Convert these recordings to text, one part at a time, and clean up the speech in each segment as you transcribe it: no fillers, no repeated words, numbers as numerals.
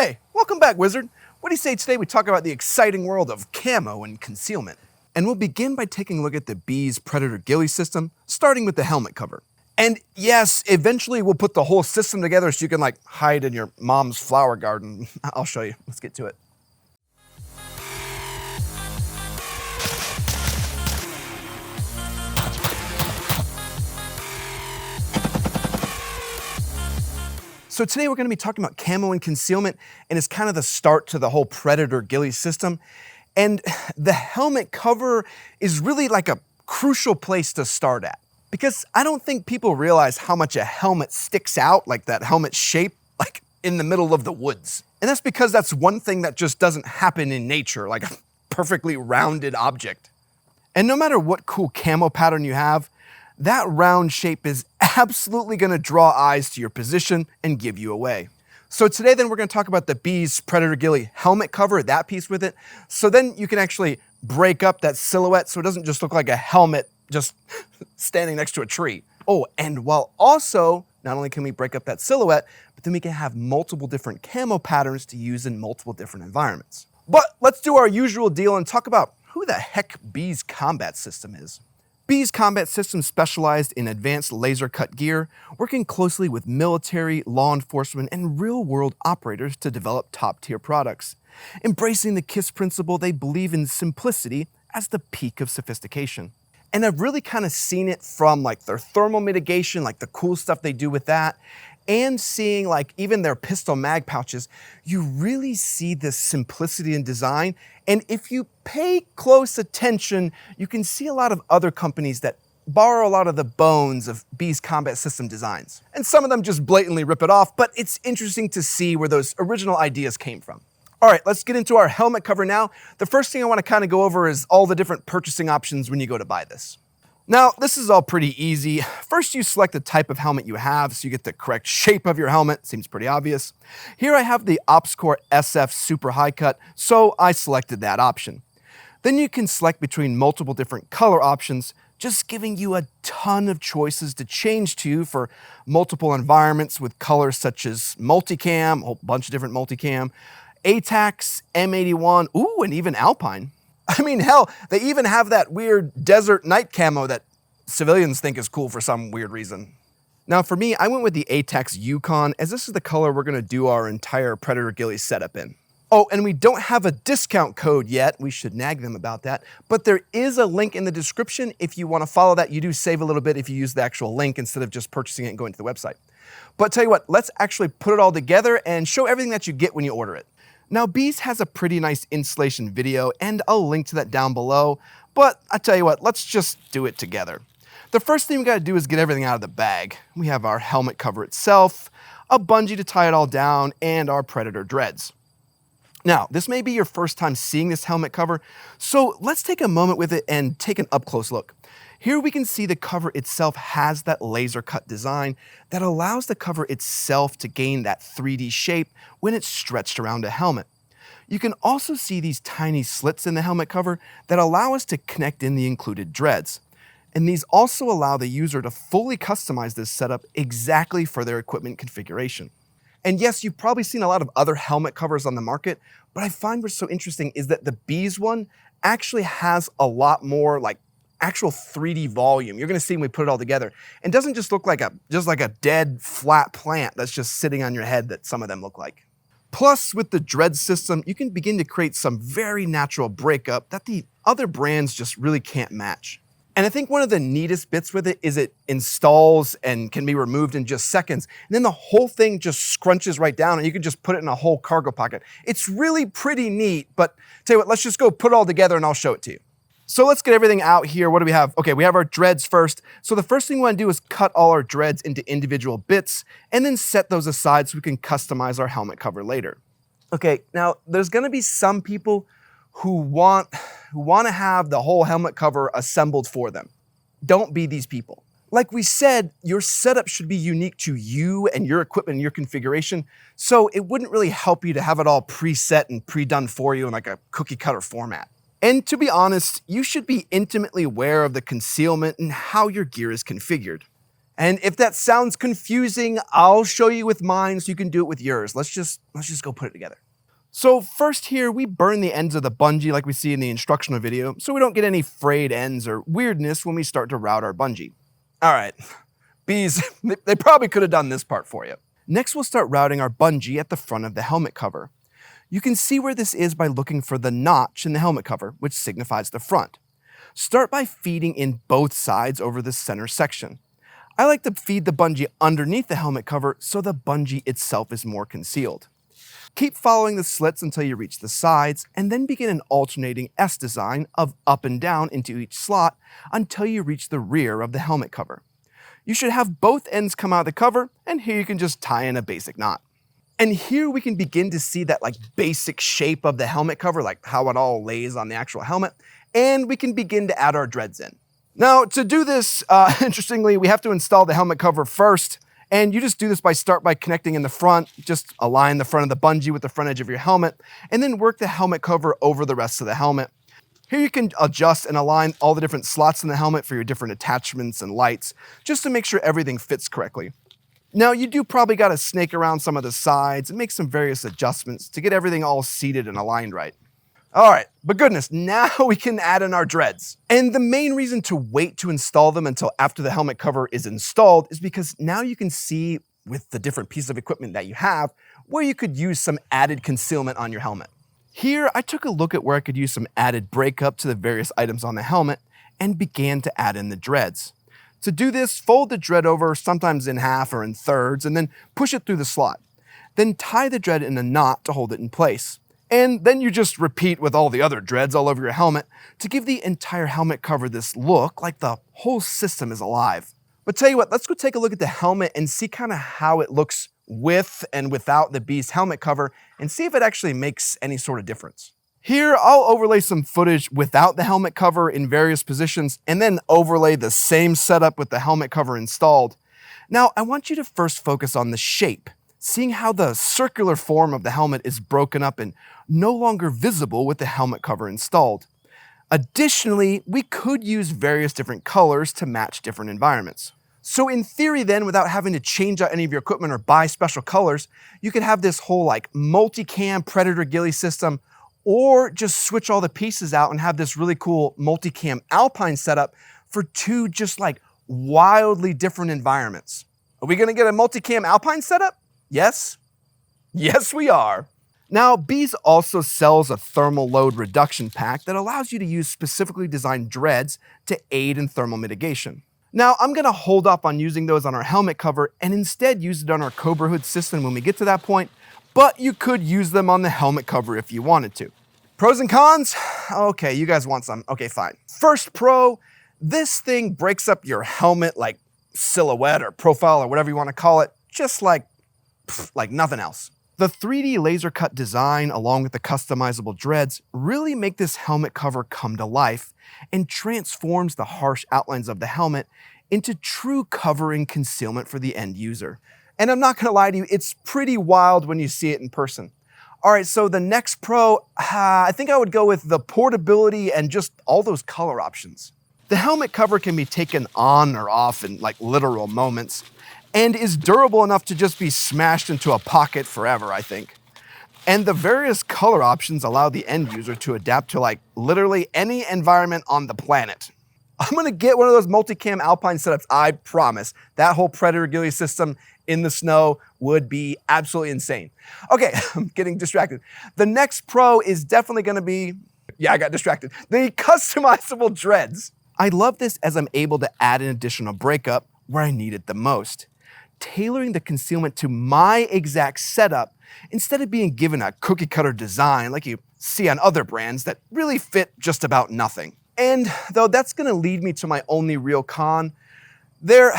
Hey, welcome back, Wizard. What do you say today we talk about the exciting world of camo and concealment? And we'll begin by taking a look at the Beez Predator Ghillie system, starting with the helmet cover. And yes, eventually we'll put the whole system together so you can hide in your mom's flower garden. I'll show you. Let's get to it. So today we're going to be talking about camo and concealment, and it's kind of the start to the whole Predator Ghillie system. And the helmet cover is really like a crucial place to start at, because I don't think people realize how much a helmet sticks out, like that helmet shape, like in the middle of the woods. And that's because that's one thing that just doesn't happen in nature, like a perfectly rounded object. And no matter what cool camo pattern you have, that round shape is absolutely going to draw eyes to your position and give you away. So today then we're going to talk about the Beez Predator Ghillie helmet cover, that piece with it. So then you can actually break up that silhouette so it doesn't just look like a helmet just standing next to a tree. Oh, and while also, not only can we break up that silhouette, but then we can have multiple different camo patterns to use in multiple different environments. But let's do our usual deal and talk about who the heck Beez Combat System is. Beez Combat System specialized in advanced laser cut gear, working closely with military, law enforcement, and real-world operators to develop top-tier products. Embracing the KISS principle, they believe in simplicity as the peak of sophistication. And I've really kind of seen it from their thermal mitigation, the cool stuff they do with that, and seeing even their pistol mag pouches. You really see this simplicity in design. And if you pay close attention, you can see a lot of other companies that borrow a lot of the bones of Beez Combat System designs. And some of them just blatantly rip it off, but it's interesting to see where those original ideas came from. All right, let's get into our helmet cover now. The first thing I want to kind of go over is all the different purchasing options when you go to buy this. Now, this is all pretty easy. First, you select the type of helmet you have, so you get the correct shape of your helmet. Seems pretty obvious. Here I have the OpsCore SF Super High Cut, so I selected that option. Then you can select between multiple different color options, just giving you a ton of choices to change to for multiple environments with colors such as multicam, a whole bunch of different multicam, A-Tacs, M81, ooh, and even Alpine. I mean, hell, they even have that weird desert night camo that civilians think is cool for some weird reason. Now for me, I went with the A-Tacs Yukon, as this is the color we're going to do our entire Predator Ghillie setup in. Oh, and we don't have a discount code yet. We should nag them about that. But there is a link in the description if you want to follow that. You do save a little bit if you use the actual link instead of just purchasing it and going to the website. But tell you what, let's actually put it all together and show everything that you get when you order it. Now, Beez has a pretty nice installation video, and I'll link to that down below, but I tell you what, let's just do it together. The first thing we gotta do is get everything out of the bag. We have our helmet cover itself, a bungee to tie it all down, and our Predator dreads. Now, this may be your first time seeing this helmet cover, so let's take a moment with it and take an up-close look. Here we can see the cover itself has that laser cut design that allows the cover itself to gain that 3D shape when it's stretched around a helmet. You can also see these tiny slits in the helmet cover that allow us to connect in the included dreads. And these also allow the user to fully customize this setup exactly for their equipment configuration. And yes, you've probably seen a lot of other helmet covers on the market, but I find what's so interesting is that the Beez one actually has a lot more actual 3D volume. You're going to see when we put it all together. It doesn't just look like a dead flat plant that's just sitting on your head that some of them look like. Plus, with the dread system, you can begin to create some very natural breakup that the other brands just really can't match. And I think one of the neatest bits with it is it installs and can be removed in just seconds. And then the whole thing just scrunches right down and you can just put it in a whole cargo pocket. It's really pretty neat, but tell you what, let's just go put it all together and I'll show it to you. So let's get everything out here. What do we have? Okay, we have our dreads first. So the first thing we want to do is cut all our dreads into individual bits and then set those aside so we can customize our helmet cover later. Okay, now there's going to be some people who want to have the whole helmet cover assembled for them. Don't be these people. Like we said, your setup should be unique to you and your equipment and your configuration, so it wouldn't really help you to have it all preset and pre-done for you in a cookie cutter format. And to be honest, you should be intimately aware of the concealment and how your gear is configured. And if that sounds confusing, I'll show you with mine so you can do it with yours. Let's just go put it together. So first here, we burn the ends of the bungee like we see in the instructional video so we don't get any frayed ends or weirdness when we start to route our bungee. All right, Beez, they probably could have done this part for you. Next, we'll start routing our bungee at the front of the helmet cover. You can see where this is by looking for the notch in the helmet cover, which signifies the front. Start by feeding in both sides over the center section. I like to feed the bungee underneath the helmet cover so the bungee itself is more concealed. Keep following the slits until you reach the sides, and then begin an alternating S design of up and down into each slot until you reach the rear of the helmet cover. You should have both ends come out of the cover, and here you can just tie in a basic knot. And here we can begin to see that basic shape of the helmet cover, like how it all lays on the actual helmet, and we can begin to add our dreads in. Now, to do this, interestingly, we have to install the helmet cover first. And you just do this by connecting in the front, just align the front of the bungee with the front edge of your helmet, and then work the helmet cover over the rest of the helmet. Here you can adjust and align all the different slots in the helmet for your different attachments and lights, just to make sure everything fits correctly. Now, you do probably got to snake around some of the sides and make some various adjustments to get everything all seated and aligned right. All right, but goodness, now we can add in our dreads. And the main reason to wait to install them until after the helmet cover is installed is because now you can see with the different pieces of equipment that you have where you could use some added concealment on your helmet. Here, I took a look at where I could use some added breakup to the various items on the helmet and began to add in the dreads. To do this, fold the dread over, sometimes in half or in thirds, and then push it through the slot. Then tie the dread in a knot to hold it in place. And then you just repeat with all the other dreads all over your helmet to give the entire helmet cover this look like the whole system is alive. But tell you what, let's go take a look at the helmet and see kind of how it looks with and without the Beez helmet cover and see if it actually makes any sort of difference. Here, I'll overlay some footage without the helmet cover in various positions and then overlay the same setup with the helmet cover installed. Now, I want you to first focus on the shape, seeing how the circular form of the helmet is broken up and no longer visible with the helmet cover installed. Additionally, we could use various different colors to match different environments. So in theory then, without having to change out any of your equipment or buy special colors, you could have this whole multicam Predator Ghillie system, or just switch all the pieces out and have this really cool multicam Alpine setup for two just wildly different environments. Are we gonna get a multicam Alpine setup? Yes? Yes, we are. Now, Beez also sells a thermal load reduction pack that allows you to use specifically designed dreads to aid in thermal mitigation. Now, I'm gonna hold up on using those on our helmet cover and instead use it on our Cobra hood system when we get to that point, but you could use them on the helmet cover if you wanted to. Pros and cons? Okay, you guys want some. Okay, fine. First pro, this thing breaks up your helmet silhouette or profile or whatever you wanna call it, just like nothing else. The 3D laser cut design along with the customizable dreads really make this helmet cover come to life and transforms the harsh outlines of the helmet into true covering concealment for the end user. And I'm not gonna lie to you, it's pretty wild when you see it in person. All right, so the next pro, I think I would go with the portability and just all those color options. The helmet cover can be taken on or off in literal moments, and is durable enough to just be smashed into a pocket forever, I think. And the various color options allow the end user to adapt to literally any environment on the planet. I'm gonna get one of those multicam Alpine setups, I promise. That whole Predator Ghillie system in the snow would be absolutely insane. Okay, I'm getting distracted. The next pro is definitely gonna be, I got distracted, the customizable dreads. I love this as I'm able to add an additional breakup where I need it the most, tailoring the concealment to my exact setup instead of being given a cookie cutter design like you see on other brands that really fit just about nothing. And though that's gonna lead me to my only real con, there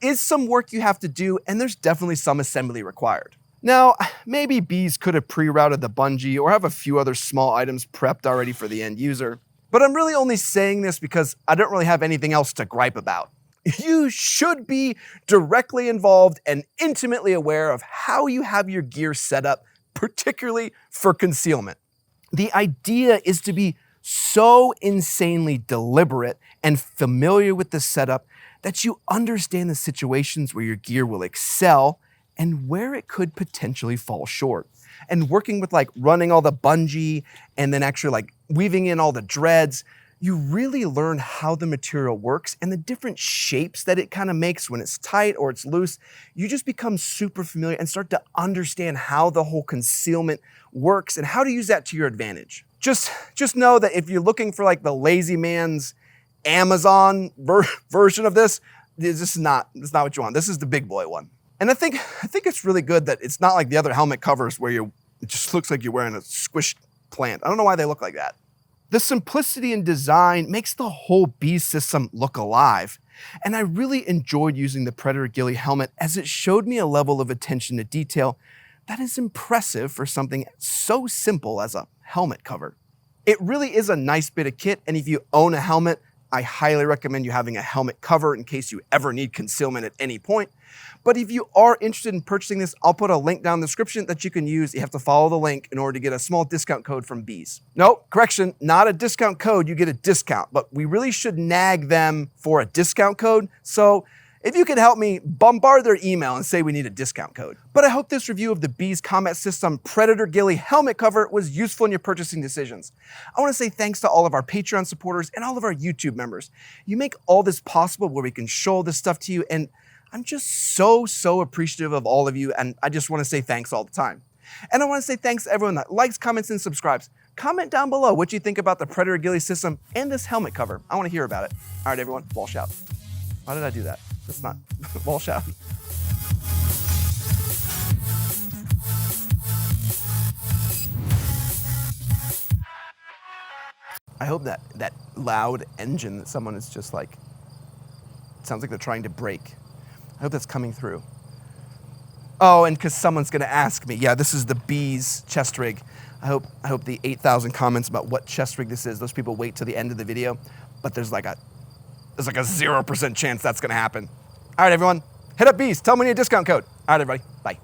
is some work you have to do and there's definitely some assembly required. Now, maybe Beez could have pre-routed the bungee or have a few other small items prepped already for the end user, but I'm really only saying this because I don't really have anything else to gripe about. You should be directly involved and intimately aware of how you have your gear set up, particularly for concealment. The idea is to be so insanely deliberate and familiar with the setup that you understand the situations where your gear will excel and where it could potentially fall short. And working with like running all the bungee and then actually like weaving in all the dreads, you really learn how the material works and the different shapes that it kind of makes when it's tight or it's loose. You just become super familiar and start to understand how the whole concealment works and how to use that to your advantage. Just know that if you're looking for like the lazy man's Amazon version of this, it's not what you want. This is the big boy one. And I think it's really good that it's not like the other helmet covers where it just looks like you're wearing a squished plant. I don't know why they look like that. The simplicity in design makes the whole Beez system look alive. And I really enjoyed using the Predator Ghillie helmet as it showed me a level of attention to detail that is impressive for something so simple as a helmet cover. It really is a nice bit of kit, and if you own a helmet, I highly recommend you having a helmet cover in case you ever need concealment at any point. But if you are interested in purchasing this, I'll put a link down in the description that you can use. You have to follow the link in order to get a small discount code from Beez. No, correction, not a discount code, you get a discount, but we really should nag them for a discount code. So if you could help me, bombard their email and say we need a discount code. But I hope this review of the Beez Combat System Predator Ghillie helmet cover was useful in your purchasing decisions. I want to say thanks to all of our Patreon supporters and all of our YouTube members. You make all this possible where we can show all this stuff to you, and I'm just so appreciative of all of you, and I just want to say thanks all the time. And I want to say thanks to everyone that likes, comments, and subscribes. Comment down below what you think about the Predator Ghillie system and this helmet cover. I want to hear about it. All right, everyone, Walsh out. Why did I do that? It's not Walsh out. I hope that loud engine that someone is just like, it sounds like they're trying to brake. I hope that's coming through. Oh, and because someone's gonna ask me, yeah, this is the Beez chest rig. I hope the 8,000 comments about what chest rig this is, those people wait till the end of the video, but there's like a 0% chance that's gonna happen. All right, everyone, hit up Beez. Tell them we need a discount code. All right, everybody, bye.